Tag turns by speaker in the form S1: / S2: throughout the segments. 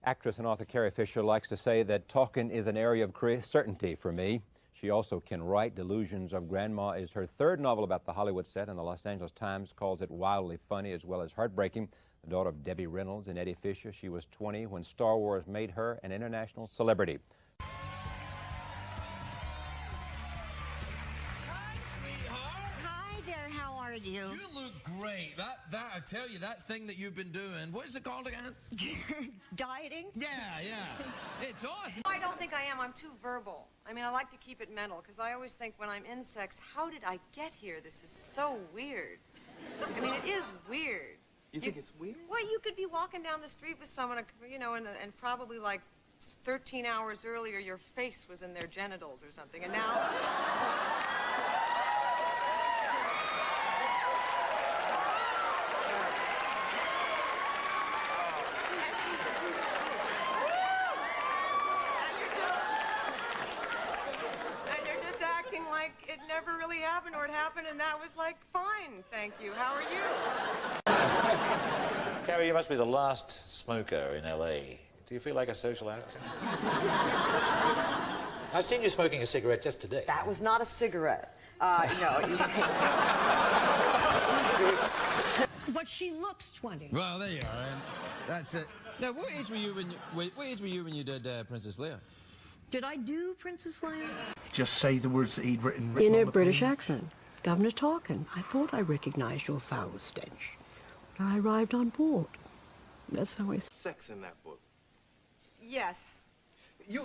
S1: Actress and author Carrie Fisher likes to say that talking is an area of certainty for me. She also can write. Delusions of Grandma is her third novel about the Hollywood set, and the Los Angeles Times calls it wildly funny as well as heartbreaking. The daughter of Debbie Reynolds and Eddie Fisher, she was 20 when Star Wars made her an international celebrity.
S2: You
S3: look great. That I tell you, that thing that you've been doing, what is it called again?
S2: Dieting?
S3: Yeah. It's awesome.
S4: I don't think I am. I'm too verbal. I mean, I like to keep it mental, because I always think when I'm in sex, how did I get here? This is so weird. I mean, it is weird.
S5: You think it's weird?
S4: Well, you could be walking down the street with someone, you know, and probably like 13 hours earlier, your face was in their genitals or something, and now... like it never really happened, or it happened and that was like fine, thank you. How are you?
S6: Carrie, you must be the last smoker in LA. Do you feel like a social outcast? I've seen you smoking a cigarette just today.
S4: That was not a cigarette. No.
S2: But she looks 20.
S3: Well, there you are. That's it. Now, what age were you when you did Princess Leia?
S2: Did I do Princess Leia?
S7: Just say the words that he'd written
S8: In a
S7: on the
S8: British
S7: plane.
S8: accent. Governor talking. I thought I recognized your foul stench. But I arrived on board. That's how I...
S5: Sex in that book.
S4: Yes.
S5: You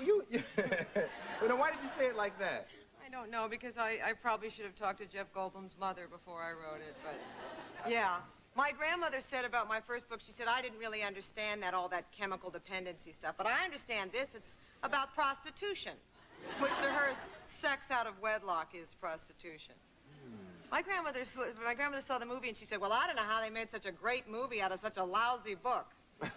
S5: know, why did you say it like that?
S4: I don't know, because I probably should have talked to Jeff Goldblum's mother before I wrote it, but yeah. My grandmother said about my first book, she said, I didn't really understand all that chemical dependency stuff, but I understand this. It's about prostitution, which to her, sex out of wedlock is prostitution. My grandmother saw the movie and she said, well, I don't know how they made such a great movie out of such a lousy book. It's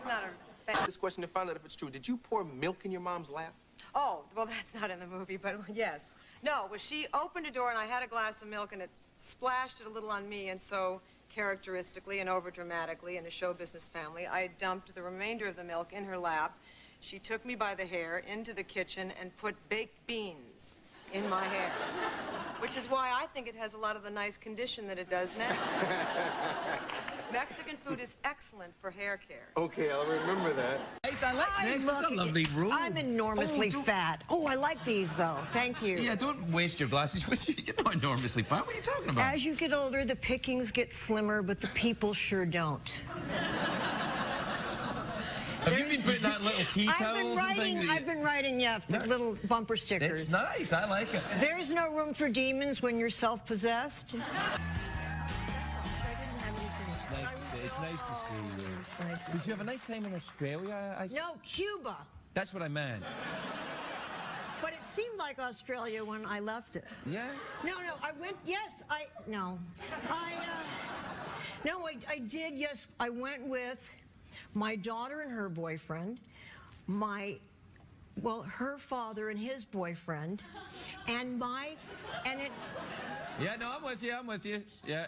S4: not a fan.
S5: This question to find out if it's true. Did you pour milk in your mom's lap?
S4: Oh, well, that's not in the movie, but yes. No, well, she opened a door and I had a glass of milk and it splashed it a little on me, and so characteristically and overdramatically in a show business family, I dumped the remainder of the milk in her lap. She took me by the hair into the kitchen and put baked beans in my hair, which is why I think it has a lot of the nice condition that it does now. Mexican food is excellent for hair care.
S5: Okay, I'll remember that.
S3: Nice, I like this. It's a lovely room.
S2: I'm enormously fat. Oh, I like these, though. Thank you.
S3: Yeah, don't waste your glasses. You're not enormously fat. What are you talking about?
S2: As you get older, the pickings get slimmer, but the people sure don't.
S3: Have you been putting that little tea towels and things?
S2: I've been writing, yeah, little bumper stickers.
S3: It's nice. I like it.
S2: There's no room for demons when you're self-possessed.
S3: It's nice to see you. Did you have a nice time in Australia?
S2: No, Cuba.
S3: That's what I meant.
S2: But it seemed like Australia when I left it.
S3: Yeah?
S2: No, I went, yes, no, I did, yes, I went with my daughter and her boyfriend, her father and his boyfriend, and
S3: Yeah, no, I'm with you, yeah.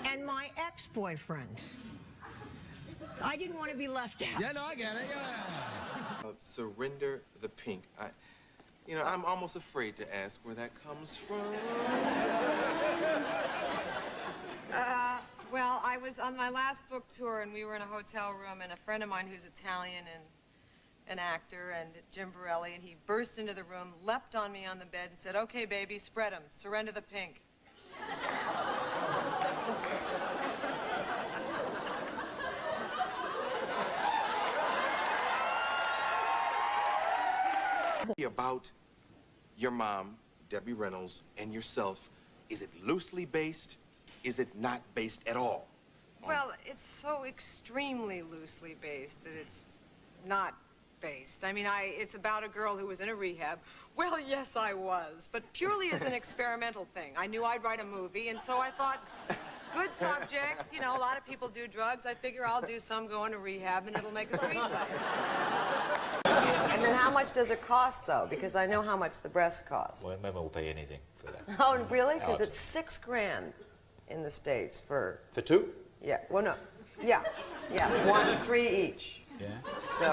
S2: And my ex-boyfriend. I didn't want to be left out.
S3: Yeah, no, I get it, yeah.
S5: Surrender the pink. I'm almost afraid to ask where that comes from.
S4: Well, I was on my last book tour, and we were in a hotel room, and a friend of mine who's Italian and an actor, and Jim Borelli, and he burst into the room, leapt on me on the bed, and said, okay, baby, spread 'em. Surrender the pink.
S5: About your mom, Debbie Reynolds, and yourself, is it loosely based? Is it not based at all?
S4: Well, it's so extremely loosely based that it's not based. I mean, it's about a girl who was in a rehab. Well, yes, I was, but purely as an experimental thing. I knew I'd write a movie, and so I thought, good subject, you know, a lot of people do drugs. I figure I'll do some going to rehab, and it'll make a screenplay. And then how much does it cost, though? Because I know how much the breast costs.
S6: Well, Mama will pay anything for that.
S4: Oh, really? Because it's $6 grand in the States for...
S6: For two?
S4: Yeah, well, no. Yeah, 3 each.
S6: Yeah.
S4: So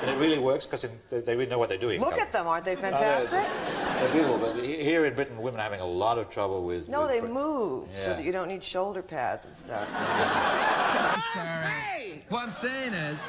S6: And it really works because they really know what they're doing.
S4: look at them, aren't they fantastic?
S6: They're beautiful, but here in Britain, women are having a lot of trouble with...
S4: No,
S6: with
S4: they move so
S6: Yeah.
S4: that you don't need shoulder pads and stuff.
S3: Hey! What I'm saying is,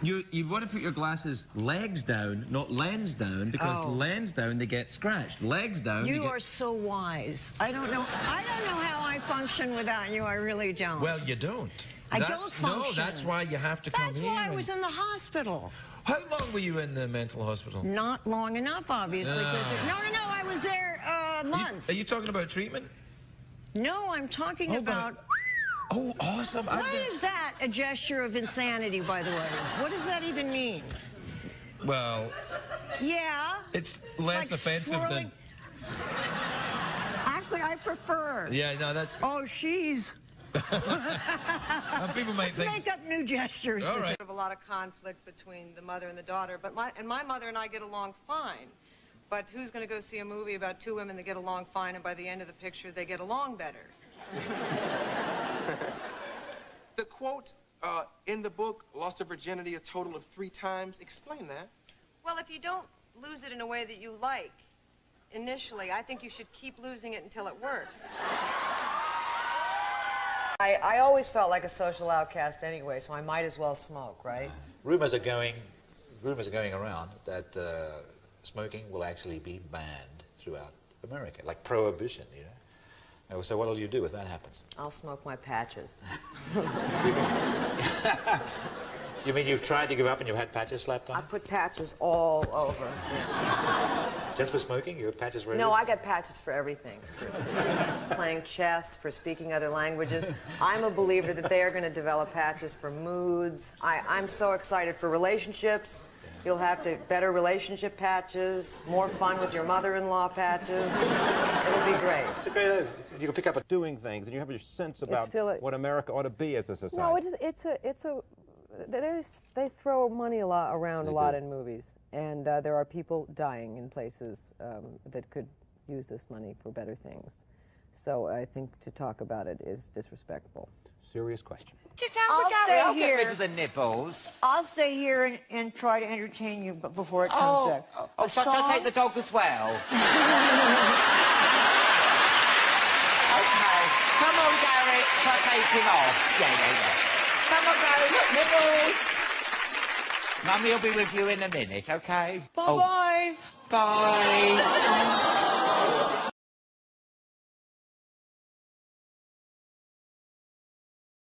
S3: you want to put your glasses legs down, not lens down, because lens down they get scratched. Legs down.
S2: You are so wise. I don't know how I function without you. I really don't.
S3: Well, you don't.
S2: I don't function.
S3: No, that's why you have to come
S2: That's
S3: here.
S2: why I was in the hospital.
S3: How long were you in the mental hospital?
S2: Not long enough, obviously. No, I was there months.
S3: Are you talking about treatment?
S2: No, I'm talking about...
S3: Oh, awesome.
S2: Why is that a gesture of insanity, by the way? What does that even mean?
S3: Well...
S2: Yeah.
S3: It's less
S2: like
S3: offensive
S2: swirling...
S3: than...
S2: Actually, I prefer...
S3: Yeah, no, that's...
S2: Oh, she's...
S3: People might think...
S2: Make up new gestures.
S3: All right.
S4: A lot of conflict between the mother and the daughter, but my mother and I get along fine. But who's going to go see a movie about two women that get along fine, and by the end of the picture, they get along better?
S5: The quote in the book, lost her virginity a total of 3 times. Explain that.
S4: Well, if you don't lose it in a way that you like, initially, I think you should keep losing it until it works. I always felt like a social outcast anyway, so I might as well smoke, right?
S6: Rumors are going around that smoking will actually be banned throughout America, like prohibition, you know. So what will you do if that happens?
S4: I'll smoke my patches.
S6: You mean you've tried to give up and you've had patches slapped on?
S4: I put patches all over.
S6: Just for smoking? You have patches for everything?
S4: No, I got patches for everything. For playing chess, for speaking other languages. I'm a believer that they are going to develop patches for moods. I'm so excited for relationships. You'll have better relationship patches, more fun with your mother-in-law patches. It'll be great.
S6: It's a great... You can pick up a...
S1: Doing things, and you have your sense about what America ought to be as a society.
S9: No, they throw money around a lot in movies, and there are people dying in places that could use this money for better things. So I think to talk about it is disrespectful.
S1: Serious question.
S2: I'll
S10: get rid of the nipples.
S2: I'll stay here and try to entertain you before it comes there.
S10: Shall I take the dog as well? Okay. Come on, Gary. Shall I take him off? Yeah. Come on, Gary. Look, nipples. Mummy will be with you in a minute, okay?
S2: Bye-bye.
S10: Bye.